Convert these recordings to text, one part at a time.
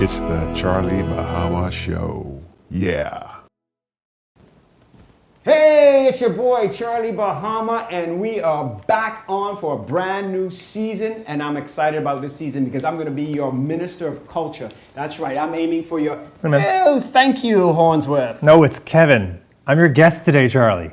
It's the Charlie Bahama Show. Yeah. Hey, it's your boy Charlie Bahama, and we are back on for a brand new season. And I'm excited about this season because I'm going to be your Minister of Culture. That's right, I'm aiming for your. Oh, thank you, Hornsworth. No, it's Kevin. I'm your guest today, Charlie.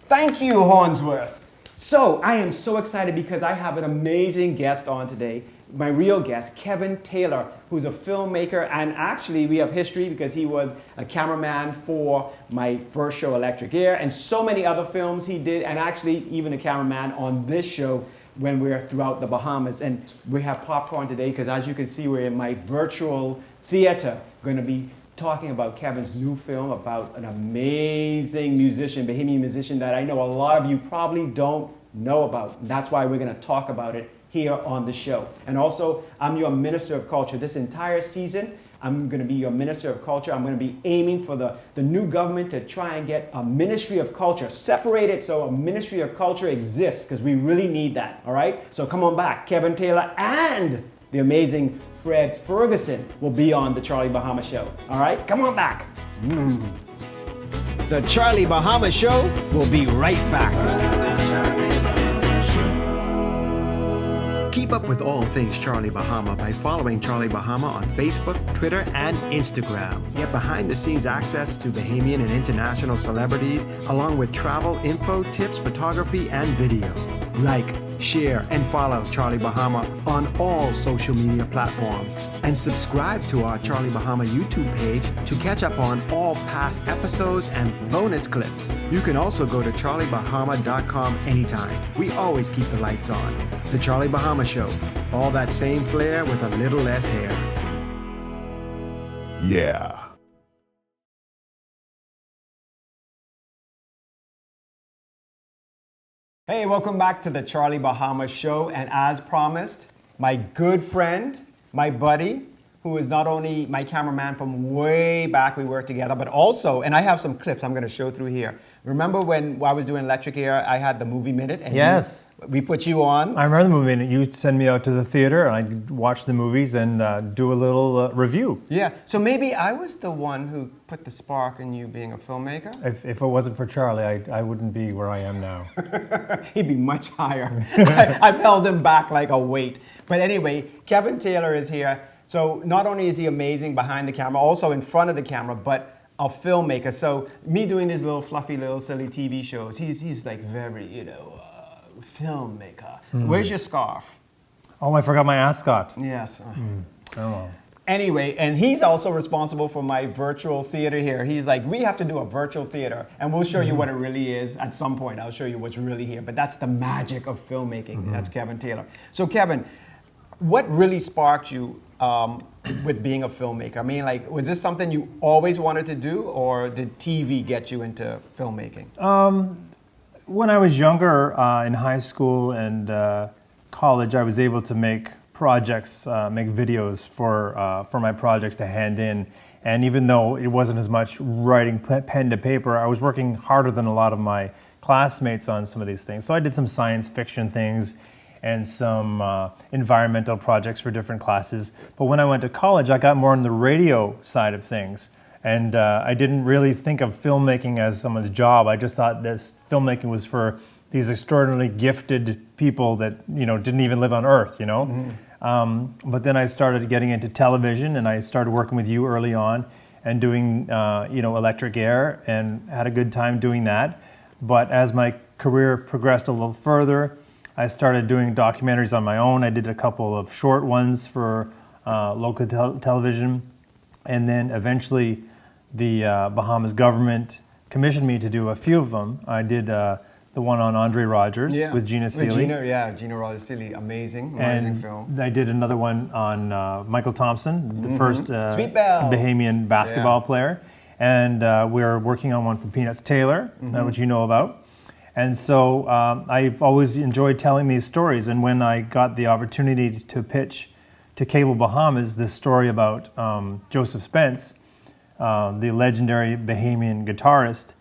Thank you, Hornsworth. So I am so excited because I have an amazing guest on today. My real guest, Kevin Taylor, who's a filmmaker, and actually we have history because he was a cameraman for my first show, Electric Air, and so many other films he did, and actually even a cameraman on this show when we're throughout the Bahamas. And we have popcorn today because, as you can see, we're in my virtual theater, going to be talking about Kevin's new film about an amazing musician, Bahamian musician that I know a lot of you probably don't know about. And that's why we're going to talk about it here on the show. And also, I'm your Minister of Culture. This entire season, I'm going to be your Minister of Culture. I'm going to be aiming for the new government to try and get a Ministry of Culture, separate it so a Ministry of Culture exists, because we really need that, all right? So come on back. Kevin Taylor and the amazing Fred Ferguson will be on the Charlie Bahama Show, all right? Come on back. The Charlie Bahama Show will be right back. Keep up with all things Charlie Bahama by following Charlie Bahama on Facebook, Twitter, and Instagram. Get behind-the-scenes access to Bahamian and international celebrities, along with travel, info, tips, photography, and video. Like, share, and follow Charlie Bahama on all social media platforms. And subscribe to our Charlie Bahama YouTube page to catch up on all past episodes and bonus clips. You can also go to charliebahama.com anytime. We always keep the lights on. The Charlie Bahama Show. All that same flair with a little less hair. Yeah. Hey, welcome back to the Charlie Bahama Show. And as promised, my good friend, my buddy, who is not only my cameraman from way back we worked together, but also, and I have some clips I'm going to show through here. Remember when I was doing Electric Air, I had the movie minute? And Yes. we put you on. I remember the movie, and you send me out to the theater, and I'd watch the movies and do a little review. Yeah, so maybe I was the one who put the spark in you being a filmmaker? If it wasn't for Charlie, I wouldn't be where I am now. He'd be much higher. I've held him back like a weight. But anyway, Kevin Taylor is here. So not only is he amazing behind the camera, also in front of the camera, but a filmmaker. So me doing these little fluffy little silly TV shows, he's like very, filmmaker. Where's your scarf? Oh, I forgot my ascot. Yes. Oh. Anyway, and he's also responsible for my virtual theater here. He's like, we have to do a virtual theater, and we'll show you what it really is at some point. I'll show you what's really here. But that's the magic of filmmaking. That's Kevin Taylor. So Kevin, what really sparked you with being a filmmaker? I mean, like, was this something you always wanted to do, or did TV get you into filmmaking? When I was younger, in high school and college, I was able to make projects, make videos for my projects to hand in. And even though it wasn't as much writing pen to paper, I was working harder than a lot of my classmates on some of these things. So I did some science fiction things and some environmental projects for different classes. But when I went to college, I got more on the radio side of things. And I didn't really think of filmmaking as someone's job. I just thought this filmmaking was for these extraordinarily gifted people that didn't even live on Earth, But then I started getting into television, and I started working with you early on and doing Electric Air, and had a good time doing that. But as my career progressed a little further, I started doing documentaries on my own. I did a couple of short ones for local television, and then eventually the Bahamas government commissioned me to do a few of them. I did the one on Andre Rogers with Gina Seeley. Gina Rogers Seeley, amazing film. I did another one on Michael Thompson, the first Bahamian basketball player. And we're working on one for Peanuts Taylor, which you know about. And so I've always enjoyed telling these stories. And when I got the opportunity to pitch to Cable Bahamas this story about Joseph Spence, the legendary Bahamian guitarist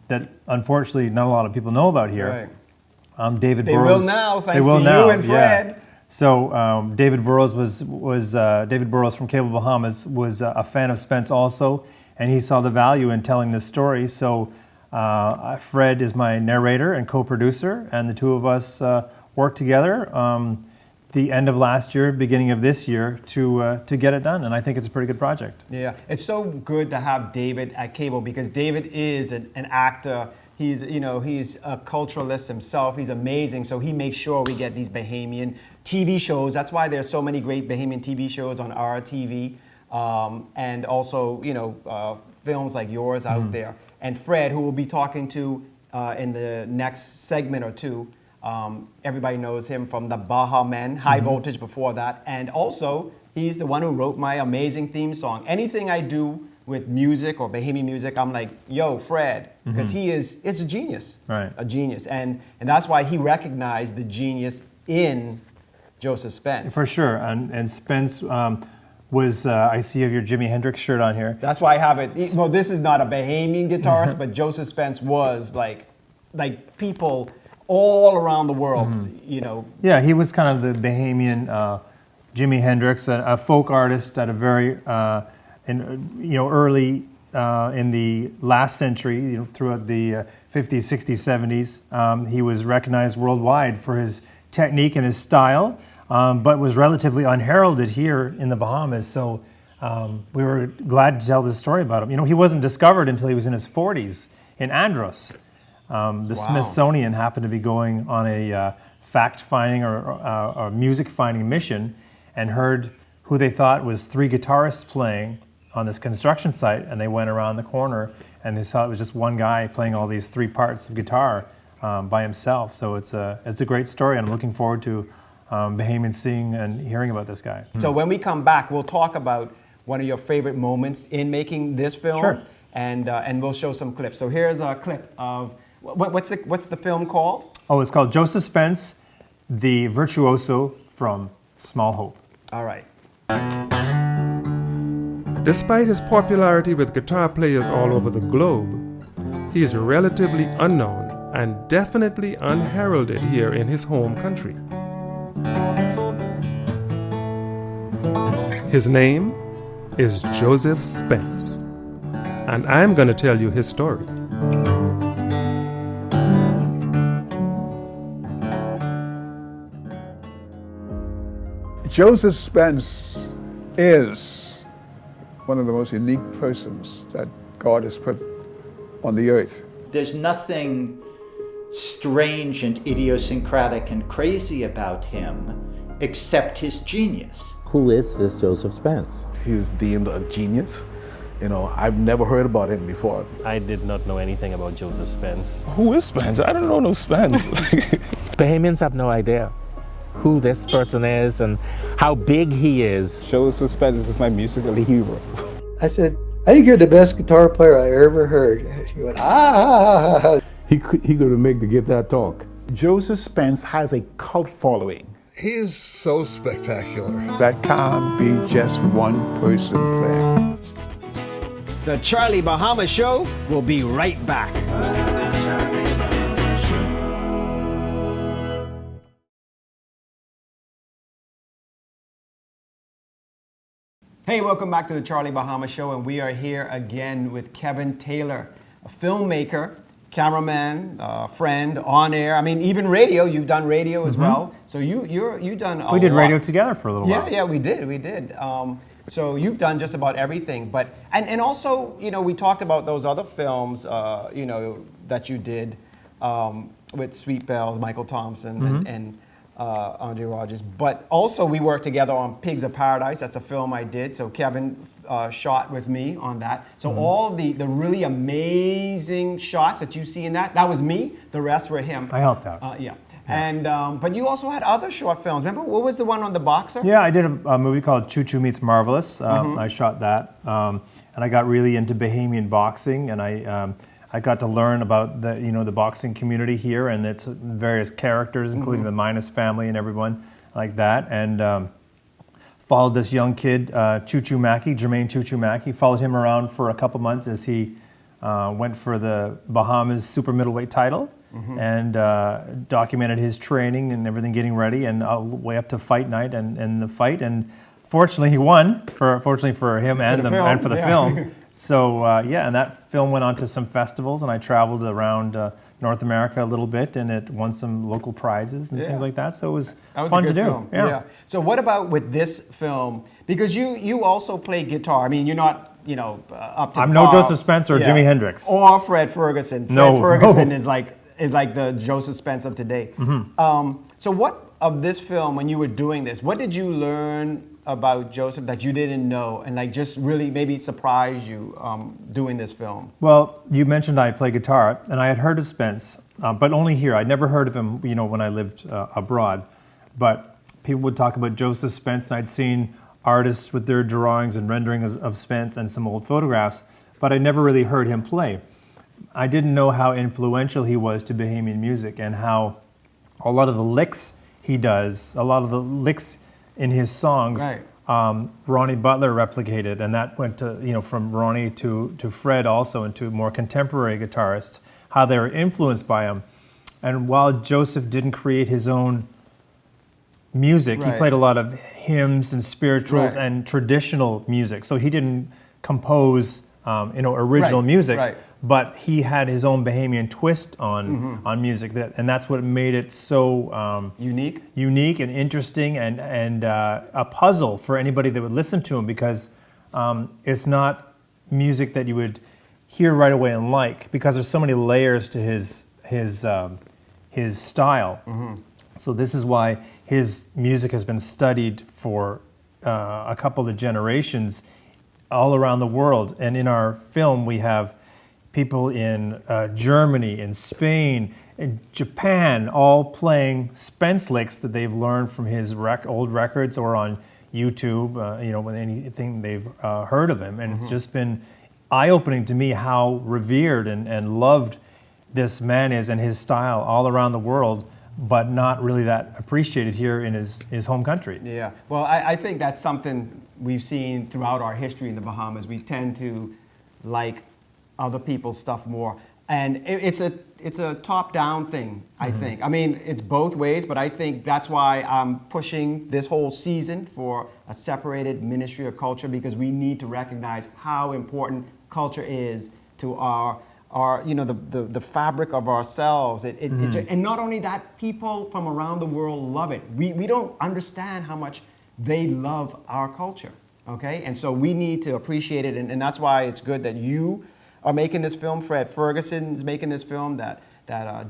that unfortunately not a lot of people know about here. Right. David They Burrows. will now, thanks to you and Fred. So David Burrows David Burrows from Cable Bahamas was a fan of Spence also, and he saw the value in telling this story. So Fred is my narrator and co-producer, and the two of us worked together the end of last year, beginning of this year to get it done, and I think it's a pretty good project. Yeah, it's so good to have David at Cable because David is an actor. He's a culturalist himself. He's amazing, so he makes sure we get these Bahamian TV shows. That's why there's so many great Bahamian TV shows on our TV, and also films like yours out there. And Fred, who we'll be talking to in the next segment or two. Everybody knows him from the Bahama, High Voltage before that. And also, he's the one who wrote my amazing theme song. Anything I do with music or Bahamian music, I'm like, yo, Fred, because it's a genius. Right. A genius. And that's why he recognized the genius in Joseph Spence. For sure. And Spence was, I see you have your Jimi Hendrix shirt on here. That's why I have it. Well, this is not a Bahamian guitarist, but Joseph Spence was like people all around the world, Yeah, he was kind of the Bahamian Jimi Hendrix, a folk artist at a very, early in the last century, throughout the 50s, 60s, 70s. He was recognized worldwide for his technique and his style, but was relatively unheralded here in the Bahamas. So we were glad to tell this story about him. He wasn't discovered until he was in his 40s in Andros. The Smithsonian happened to be going on a fact-finding or a music-finding mission and heard who they thought was three guitarists playing on this construction site, and they went around the corner and they saw it was just one guy playing all these three parts of guitar by himself. So it's a great story, and I'm looking forward to Bahamians seeing and hearing about this guy. So when we come back, we'll talk about one of your favorite moments in making this film, Sure. And we'll show some clips. So here's a clip of what's the film called? Oh, it's called Joseph Spence, the Virtuoso from Small Hope. All right. Despite his popularity with guitar players all over the globe, he is relatively unknown and definitely unheralded here in his home country. His name is Joseph Spence, and I'm going to tell you his story. Joseph Spence is one of the most unique persons that God has put on the earth. There's nothing strange and idiosyncratic and crazy about him except his genius. Who is this Joseph Spence? He was deemed a genius. I've never heard about him before. I did not know anything about Joseph Spence. Who is Spence? I don't know no Spence. Bahamians have no idea who this person is and how big he is. Joseph Spence is my musical hero. I said, I think you're the best guitar player I ever heard. He went, ah. He could make the guitar talk. Joseph Spence has a cult following. He is so spectacular. That can't be just one person playing. The Charlie Bahama Show will be right back. Hey, welcome back to the Charlie Bahama Show, and we are here again with Kevin Taylor, a filmmaker, cameraman, friend, on air. I mean, even radio. You've done radio as well. So you've done a lot. We did radio together for a little while. Yeah, we did. So you've done just about everything. But and also, we talked about those other films, that you did with Sweet Bells, Michael Thompson, and Andre Rogers. But also we worked together on Pigs of Paradise. That's a film I did. So Kevin shot with me on that. So all the really amazing shots that you see in that was me. The rest were him. I helped out. Yeah. And but you also had other short films. Remember, what was the one on the boxer? Yeah, I did a movie called Choo Choo Meets Marvelous. I shot that, and I got really into Bahamian boxing, and I got to learn about the boxing community here and its various characters, including the Minus family and everyone like that, and followed this young kid, Choo Choo Mackey, Jermaine Choo Choo Mackey. Followed him around for a couple months as he went for the Bahamas super middleweight title. and documented his training and everything, getting ready, and way up to fight night and the fight. And fortunately, he won. Fortunately for him and for the film. So and that film went on to some festivals, and I traveled around North America a little bit, and it won some local prizes and things like that. So it was fun to do. Film. Yeah. So what about with this film? Because you also play guitar. I mean, you're not up to. I'm no Joseph Spence or Jimi Hendrix or Fred Ferguson. Fred Ferguson is like the Joseph Spence of today. So what of this film, when you were doing this, what did you learn about Joseph that you didn't know, and like just really maybe surprised you doing this film? Well, you mentioned I play guitar, and I had heard of Spence, but only here. I'd never heard of him, when I lived abroad. But people would talk about Joseph Spence, and I'd seen artists with their drawings and renderings of Spence and some old photographs, but I never really heard him play. I didn't know how influential he was to Bahamian music, and how a lot of the licks he does, a lot of the licks in his songs, Ronnie Butler replicated, and that went to from Ronnie to Fred also, and to more contemporary guitarists, how they were influenced by him. And while Joseph didn't create his own music, he played a lot of hymns and spirituals and traditional music. So he didn't compose original music. But he had his own Bahamian twist on music, and that's what made it so unique and interesting, and a puzzle for anybody that would listen to him, because it's not music that you would hear right away and like, because there's so many layers to his style. So this is why his music has been studied for a couple of generations all around the world. And in our film, we have people in Germany, in Spain, in Japan, all playing Spence licks that they've learned from his old records or on YouTube, with anything they've heard of him. And it's just been eye-opening to me how revered and loved this man is, and his style all around the world, but not really that appreciated here in his home country. Yeah, well, I think that's something we've seen throughout our history in the Bahamas. We tend to like other people's stuff more, and it's a top-down thing, I think. I mean, it's both ways, but I think that's why I'm pushing this whole season for a separated Ministry of Culture, because we need to recognize how important culture is to our the fabric of ourselves. And not only that, people from around the world love it. We don't understand how much they love our culture, okay? And so we need to appreciate it, and that's why it's good that you are making this film, Fred Ferguson is making this film, that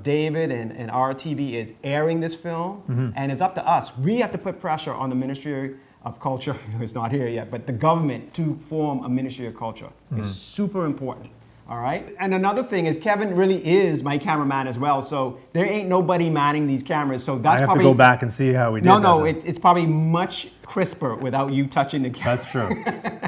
David and RTV is airing this film, and it's up to us. We have to put pressure on the Ministry of Culture, it's not here yet, but the government, to form a Ministry of Culture. It's super important. All right. And another thing is, Kevin really is my cameraman as well. So there ain't nobody manning these cameras. So that's I have probably to go back and see how we did. No, it's probably much crisper without you touching the camera. That's true.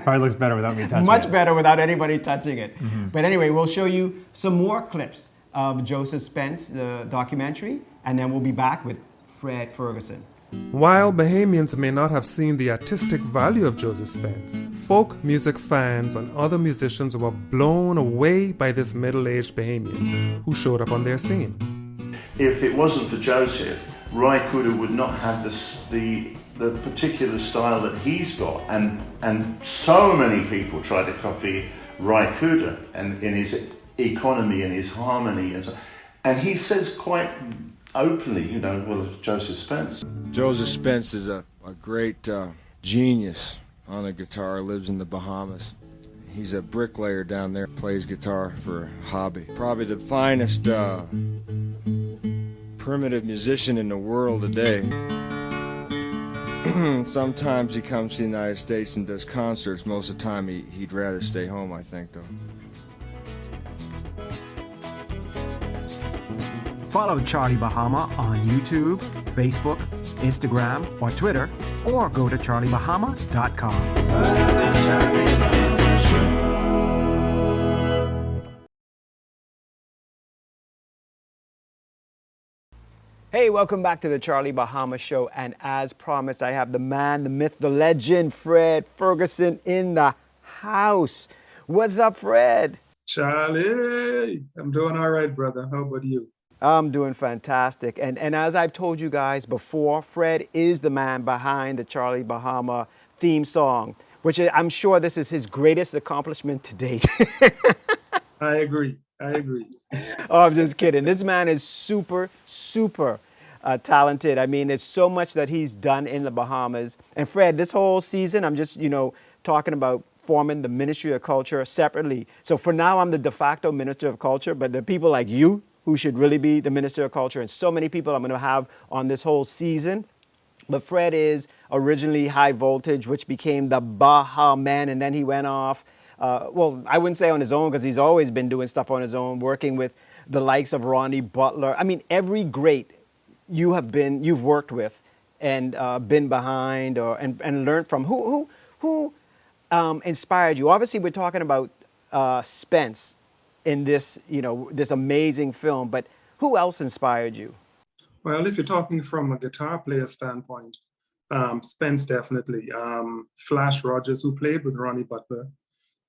Probably looks better without me touching it. Much better without anybody touching it. But anyway, we'll show you some more clips of Joseph Spence, the documentary, and then we'll be back with Fred Ferguson. While Bahamians may not have seen the artistic value of Joseph Spence, folk music fans and other musicians were blown away by this middle-aged Bahamian who showed up on their scene. If it wasn't for Joseph, Ry Cooder would not have the particular style that he's got, and so many people try to copy Ry Cooder and in his economy and his harmony, and he says quite openly, well, Joseph Spence. Joseph Spence is a great genius on the guitar, lives in the Bahamas. He's a bricklayer down there, plays guitar for a hobby. Probably the finest primitive musician in the world today. Sometimes he comes to the United States and does concerts. Most of the time he'd rather stay home, I think, though. Follow Charlie Bahama on YouTube, Facebook, Instagram, or Twitter, or go to charliebahama.com. Hey, welcome back to the Charlie Bahama Show, and as promised, I have the man, the myth, the legend, Fred Ferguson in the house. What's up, Fred? Charlie, I'm doing all right, brother. How about you? I'm doing fantastic. And as I've told you guys before, Fred is the man behind the Charlie Bahama theme song, which I'm sure this is his greatest accomplishment to date. I agree. I agree. Oh, I'm just kidding. This man is super, super talented. I mean, there's so much that he's done in the Bahamas. And Fred, this whole season, I'm just, talking about forming the Ministry of Culture separately. So for now, I'm the de facto Minister of Culture, but the people like you who should really be the Minister of Culture, and so many people I'm going to have on this whole season. But Fred is originally High Voltage, which became the Bahama, and then he went off. Well, I wouldn't say on his own because he's always been doing stuff on his own, working with the likes of Ronnie Butler. I mean, every great you've worked with and been behind and learned from. Who inspired you? Obviously, we're talking about Spence in this, this amazing film. But who else inspired you? Well, if you're talking from a guitar player standpoint, Spence definitely. Flash Rogers, who played with Ronnie Butler,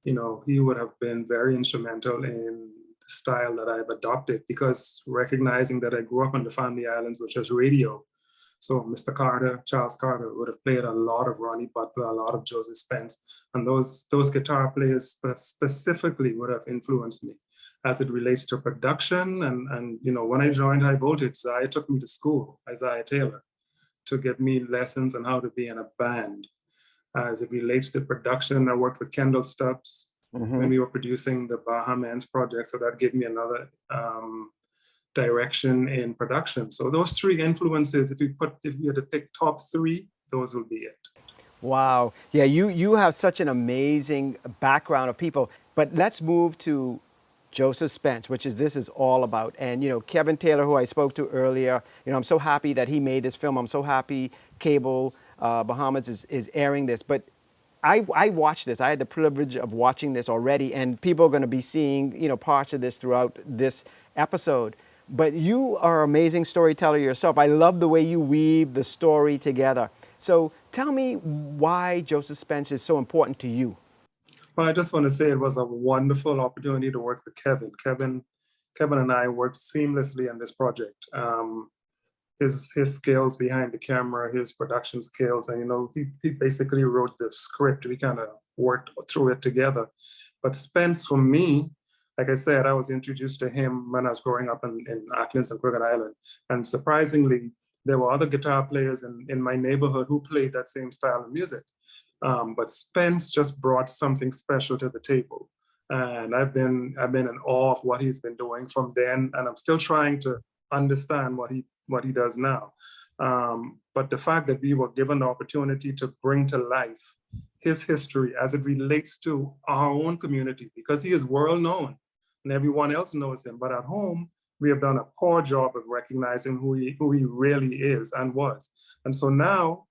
he would have been very instrumental in the style that I've adopted because recognizing that I grew up on the Family Islands, which was radio. So Mr. Carter, Charles Carter, would have played a lot of Ronnie Butler, a lot of Joseph Spence. And those guitar players specifically would have influenced me as it relates to production. And when I joined High Voltage, Isaiah took me to school, Isaiah Taylor, to give me lessons on how to be in a band. As it relates to production, I worked with Kendall Stubbs when we were producing the Bahamas project. So that gave me another direction in production. So those three influences, if you had to pick top three, those will be it. Wow. Yeah, you have such an amazing background of people. But let's move to Joseph Spence, which this is all about. And, Kevin Taylor, who I spoke to earlier, I'm so happy that he made this film. I'm so happy Cable Bahamas is airing this. But I watched this. I had the privilege of watching this already. And people are going to be seeing, parts of this throughout this episode. But you are an amazing storyteller yourself. I love the way you weave the story together. So tell me why Joseph Spence is so important to you. Well, I just want to say it was a wonderful opportunity to work with Kevin. Kevin and I worked seamlessly on this project. His skills behind the camera, his production skills, and he basically wrote the script. We kind of worked through it together. But Spence, for me, like I said, I was introduced to him when I was growing up in Acklands and Crooked Island. And surprisingly, there were other guitar players in my neighborhood who played that same style of music. But Spence just brought something special to the table. And I've been in awe of what he's been doing from then. And I'm still trying to understand what he does now. But the fact that we were given the opportunity to bring to life his history as it relates to our own community, because he is world known and everyone else knows him. But at home, we have done a poor job of recognizing who he really is and was. And so now,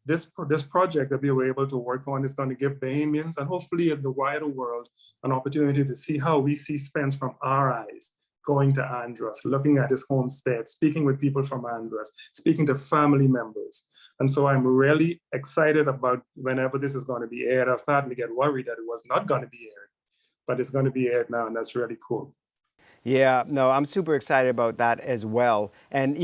this project that we were able to work on is going to give Bahamians and hopefully in the wider world an opportunity to see how we see Spence from our eyes, going to Andros, looking at his homestead, speaking with people from Andros, speaking to family members. And so I'm really excited about whenever this is going to be aired. I was starting to get worried that it was not going to be aired, but it's going to be aired now, and that's really cool. Yeah, no, I'm super excited about that as well. And,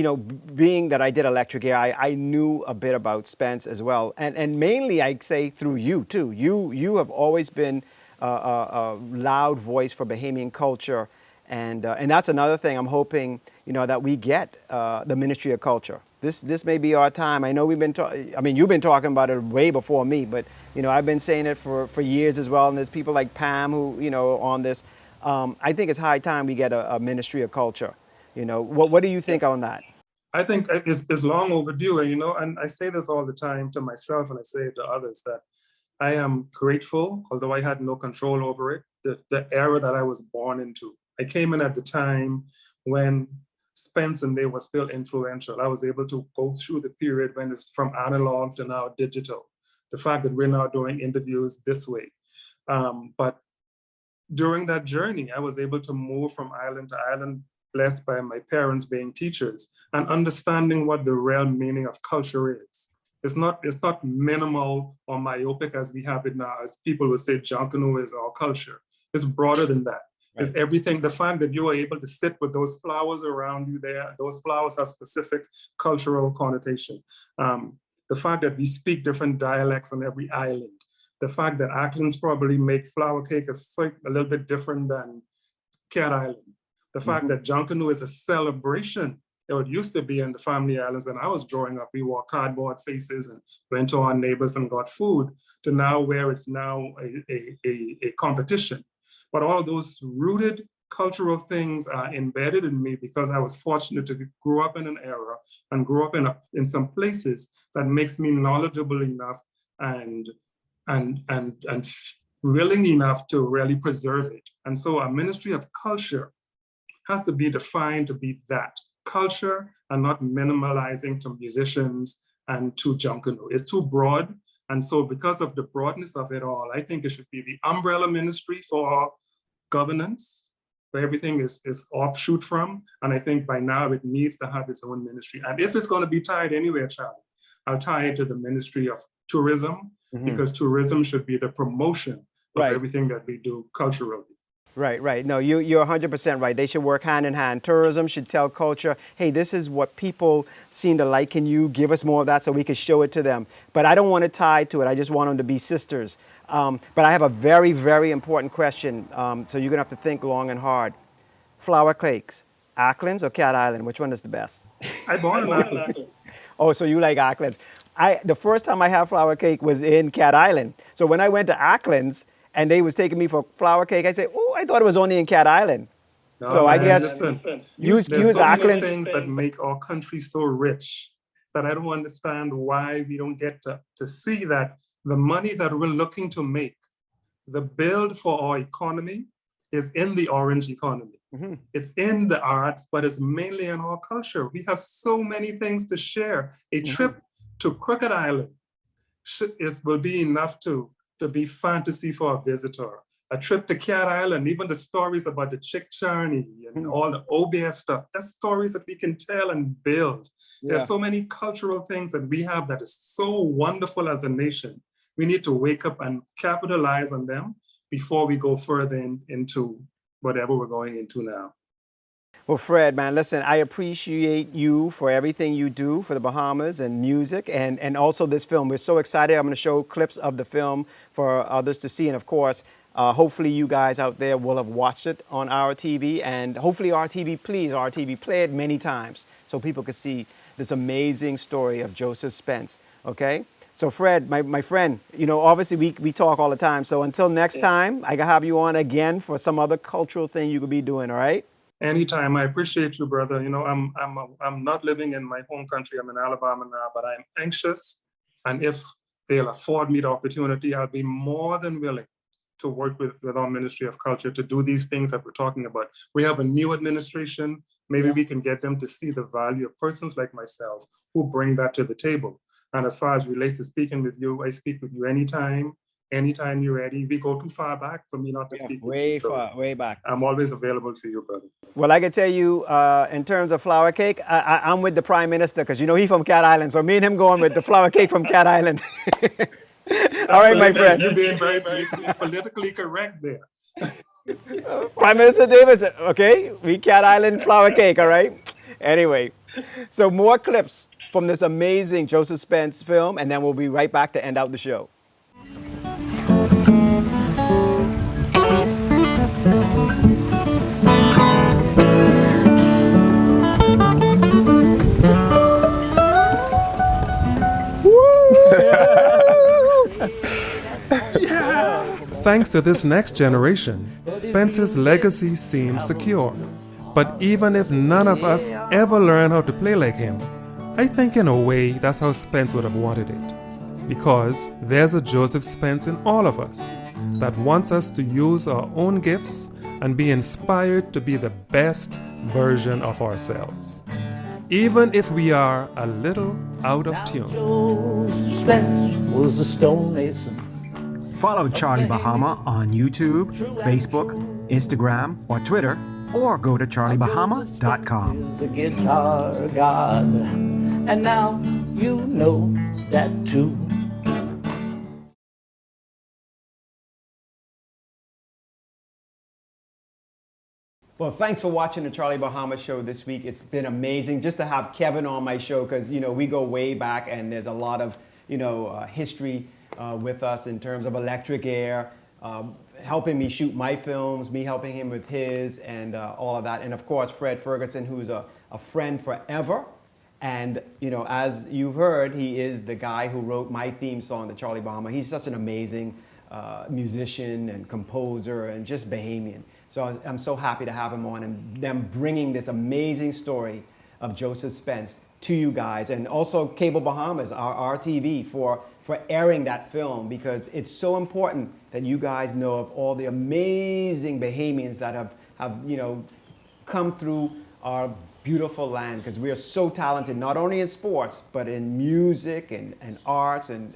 being that I did Electric Air, I knew a bit about Spence as well. And mainly, I'd say through you, too. You have always been a loud voice for Bahamian culture. And that's another thing I'm hoping, that we get the Ministry of Culture. This may be our time. I know you've been talking about it way before me, but, I've been saying it for years as well. And there's people like Pam who, on this. I think it's high time we get a Ministry of Culture. What do you think on that? I think it's long overdue. And I say this all the time to myself and I say it to others that I am grateful, although I had no control over it, the era that I was born into. I came in at the time when Spence and they were still influential. I was able to go through the period when it's from analog to now digital. The fact that we're now doing interviews this way. But during that journey, I was able to move from island to island, blessed by my parents being teachers and understanding what the real meaning of culture is. It's not minimal or myopic as we have it now, as people will say Junkanoo is our culture. It's broader than that. It's everything. The fact that you are able to sit with those flowers around you there, those flowers have specific cultural connotation. The fact that we speak different dialects on every island. The fact that Acklands probably make flour cake a little bit different than Cat Island. The fact that Junkanoo is a celebration. It used to be in the family islands when I was growing up. We wore cardboard faces and went to our neighbors and got food, to now where it's now a competition. But all those rooted cultural things are embedded in me because I was fortunate to grow up in an era and grow up in some places that makes me knowledgeable enough and willing enough to really preserve it. And so a ministry of culture has to be defined to be that culture and not minimalizing to musicians and to Junkanoo. It's too broad. And so because of the broadness of it all, I think it should be the umbrella ministry for governance, where everything is offshoot from. And I think by now it needs to have its own ministry. And if it's going to be tied anywhere, Charlie, I'll tie it to the Ministry of Tourism, because tourism should be the promotion of everything that we do culturally. Right. No, you're 100% right. They should work hand in hand. Tourism should tell culture, hey, this is what people seem to like. Can you give us more of that so we can show it to them? But I don't want to tie to it. I just want them to be sisters. But I have a very, very important question. So you're going to have to think long and hard. Flour cakes, Acklands or Cat Island? Which one is the best? I born in Acklands. Oh, so you like Acklands. The first time I had flour cake was in Cat Island. So when I went to Acklands and they was taking me for flour cake, I said, oh, I thought it was only in Cat Island. No, so I guess use so Acklands. Many things that make our country so rich that I don't understand why we don't get to see that the money that we're looking to make, the build for our economy is in the orange economy. It's in the arts, but it's mainly in our culture. We have so many things to share. A trip to Crooked Island will be enough to be fantasy for a visitor. A trip to Cat Island, even the stories about the Chick Charney and all the OBS stuff, that's stories that we can tell and build. There's so many cultural things that we have that is so wonderful as a nation. We need to wake up and capitalize on them before we go further into whatever we're going into now. Well, Fred, man, listen, I appreciate you for everything you do for the Bahamas and music and also this film. We're so excited. I'm going to show clips of the film for others to see. And of course, hopefully you guys out there will have watched it on our TV, and hopefully RTV, please, RTV, play it many times so people can see this amazing story of Joseph Spence, okay? So Fred, my friend, you know, obviously we talk all the time. So until next time, I can have you on again for some other cultural thing you could be doing, all right? Anytime. I appreciate you, brother. You know, I'm not living in my home country. I'm in Alabama now, but I'm anxious. And if they'll afford me the opportunity, I'll be more than willing to work with our Ministry of Culture to do these things that we're talking about. We have a new administration. Maybe we can get them to see the value of persons like myself who bring that to the table. And as far as relates to speaking with you, I speak with you anytime you're ready. We go too far back for me not to speak with you. So way back. I'm always available for you, brother. Well, I can tell you, in terms of flour cake, I'm with the Prime Minister because, you know, he's from Cat Island. So me and him going with the flour cake from Cat Island. All right, my friend. You're being very politically correct there. Prime Minister Davis, okay, we Cat Island flour cake, all right? Anyway, so more clips from this amazing Joseph Spence film, and then we'll be right back to end out the show. Thanks to this next generation, Spence's legacy seems secure. But even if none of us ever learn how to play like him, I think in a way that's how Spence would have wanted it. Because there's a Joseph Spence in all of us that wants us to use our own gifts and be inspired to be the best version of ourselves, even if we are a little out of tune. Joseph Spence was a stonemason. Follow Charlie Bahama on YouTube, Facebook, Instagram, or Twitter, or go to charliebahama.com. He's a guitar god, and now you know that too. Well, thanks for watching the Charlie Bahama show this week. It's been amazing just to have Kevin on my show because, we go way back and there's a lot of, history with us in terms of Electric Air, helping me shoot my films, me helping him with his, and all of that. And of course, Fred Ferguson, who's a friend forever. And, as you heard, he is the guy who wrote my theme song, the Charlie Bahama. He's such an amazing musician and composer and just Bahamian. So I'm so happy to have him on and them bringing this amazing story of Joseph Spence to you guys. And also Cable Bahamas, our RTV, for airing that film, because it's so important that you guys know of all the amazing Bahamians that have come through our beautiful land, because we are so talented, not only in sports, but in music and arts and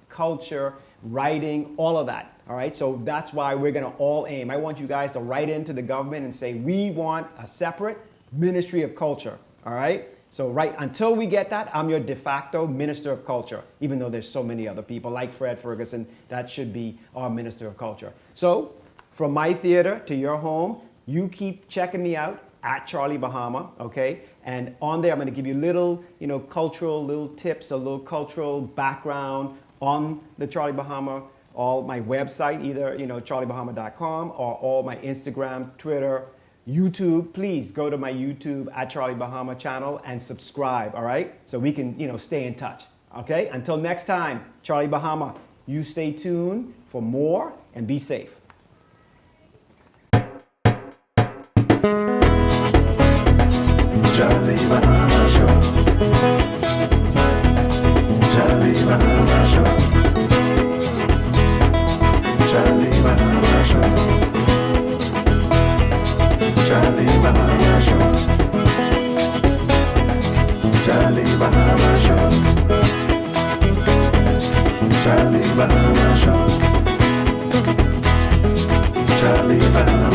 culture, writing, all of that. All right, so that's why we're going to all aim. I want you guys to write into the government and say, we want a separate Ministry of Culture. All right, so until we get that, I'm your de facto Minister of Culture, even though there's so many other people like Fred Ferguson that should be our Minister of Culture. So from my theater to your home, you keep checking me out at Charlie Bahama, okay? And on there, I'm going to give you little, cultural little tips, a little cultural background on the Charlie Bahama, all my website, either, charliebahama.com or all my Instagram, Twitter, YouTube. Please go to my YouTube at Charlie Bahama channel and subscribe, all right? So we can, stay in touch, okay? Until next time, Charlie Bahama, you stay tuned for more and be safe. Charlie Bahama Show. Charlie Bahama Show. Charlie Bahama Show. Charlie Bahama Show. Charlie Bahama Show. Charlie Bahama Show. Charlie Bahama